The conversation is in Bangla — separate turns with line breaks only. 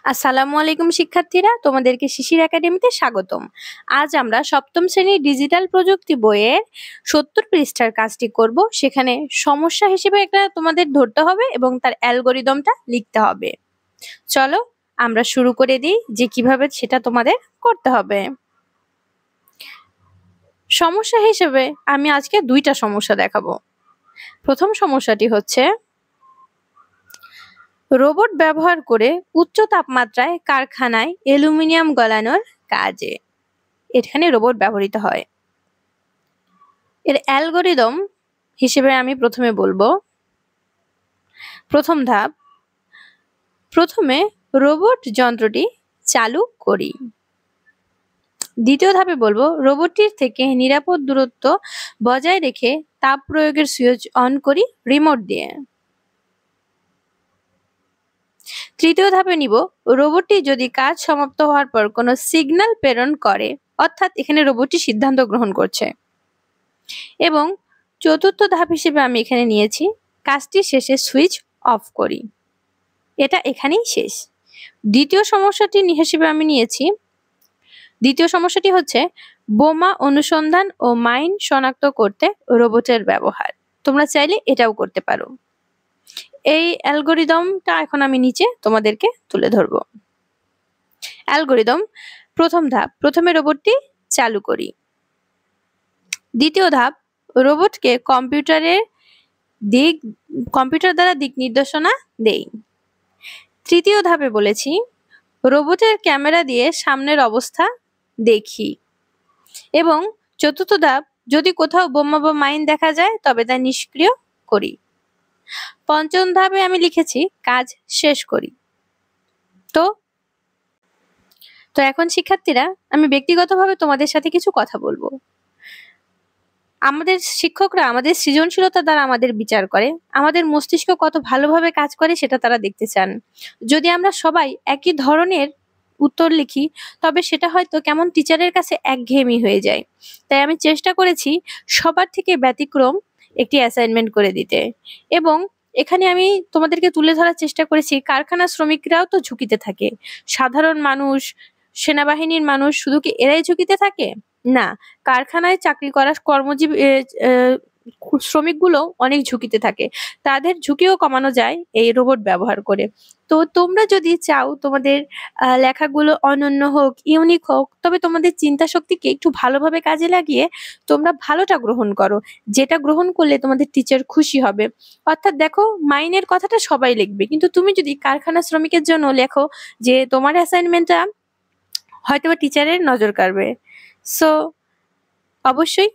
আসসালামু আলাইকুম শিক্ষার্থীরা, তোমাদেরকে শিশির একাডেমিতে স্বাগতম। আজ আমরা সপ্তম শ্রেণীর ডিজিটাল প্রযুক্তি বইয়ের 70 পৃষ্ঠার কাজটি করব। সেখানে সমস্যা হিসেবে একটা তোমাদের ধরতে হবে এবং তার অ্যালগরিদমটা লিখতে হবে। চলো আমরা শুরু করে দিই যে কিভাবে সেটা তোমাদের করতে হবে। সমস্যা হিসেবে আমি আজকে দুইটা সমস্যা দেখাবো। প্রথম সমস্যাটি হচ্ছে রোবট ব্যবহার করে উচ্চ তাপমাত্রায় কারখানায় অ্যালুমিনিয়াম গলানোর কাজে এখানে রোবট ব্যবহৃত হয়। এর অ্যালগরিদম হিসেবে আমি প্রথমে বলবো, প্রথম ধাপ, প্রথমে রোবট যন্ত্রটি চালু করি। দ্বিতীয় ধাপে বলবো, রোবটটির থেকে নিরাপদ দূরত্ব বজায় রেখে তাপ প্রয়োগের সুইচ অন করি রিমোট দিয়ে। তৃতীয় ধাপে নিব, রোবটটি যদি কাজ সমাপ্ত হওয়ার পর কোনো সিগন্যাল প্রেরণ করে, অর্থাৎ এখানে রোবটটি সিদ্ধান্ত গ্রহণ করছে। এবং চতুর্থ ধাপ হিসেবে আমি এখানে নিয়েছি কাজটি শেষে সুইচ অফ করি। এটা এখানেই শেষ। দ্বিতীয় সমস্যাটি হচ্ছে বোমা অনুসন্ধান ও মাইন শনাক্ত করতে রোবটের ব্যবহার। তোমরা চাইলে এটাও করতে পারো। এই অ্যালগরিদমটা এখন আমি নিচে তোমাদেরকে তুলে ধরবো। অ্যালগরিদম, প্রথম ধাপ, প্রথমে রোবটটি চালু করি। দ্বিতীয় ধাপ, রোবটকে কম্পিউটার দ্বারা দিক নির্দেশনা দেই। তৃতীয় ধাপে বলেছি রোবটের ক্যামেরা দিয়ে সামনের অবস্থা দেখি। এবং চতুর্থ ধাপ, যদি কোথাও বোমা বা মাইন দেখা যায় তবে তা নিষ্ক্রিয় করি। পঞ্চম ধাপে আমি লিখেছি কাজ শেষ করি। তো এখন শিক্ষার্থীরা, আমি ব্যক্তিগতভাবে তোমাদের সাথে কিছু কথা বলবো। আমাদের শিক্ষকরা আমাদের সৃজনশীলতা দ্বারা আমাদের বিচার করে, আমাদের মস্তিষ্ক কত ভালোভাবে কাজ করে সেটা তারা দেখতে চান। যদি আমরা সবাই একই ধরনের উত্তর লিখি তবে সেটা হয়তো কেমন টিচারের কাছে একঘেয়েমি হয়ে যায়। তাই আমি চেষ্টা করেছি সবার থেকে ব্যতিক্রম একটি অ্যাসাইনমেন্ট করে দিতে। এবং এখানে আমি তোমাদেরকে তুলে ধরার চেষ্টা করেছি কারখানা শ্রমিকরাও তো ঝুঁকিতে থাকে। সাধারণ মানুষ, সেনাবাহিনীর মানুষ, শুধু কি এরাই ঝুঁকিতে থাকে? না, কারখানায় চাকরি করা কর্মজীবী শ্রমিকগুলো অনেক ঝুঁকিতে থাকে। তাদের ঝুঁকিও কমানো যায় এই রোবট ব্যবহার করে। তো তোমরা যদি চাও তোমাদের লেখাগুলো অনন্য হোক, ইউনিক হোক, তবে তোমাদের চিন্তা শক্তিকে একটু ভালোভাবে কাজে লাগিয়ে তোমরা ভালোটা গ্রহণ করো, যেটা গ্রহণ করলে তোমাদের টিচার খুশি হবে। অর্থাৎ দেখো, মাইনের কথাটা সবাই লিখবে, কিন্তু তুমি যদি কারখানা শ্রমিকের জন্য লেখো যে তোমার অ্যাসাইনমেন্টটা হয়তো টিচারের নজর কাড়বে। সো অবশ্যই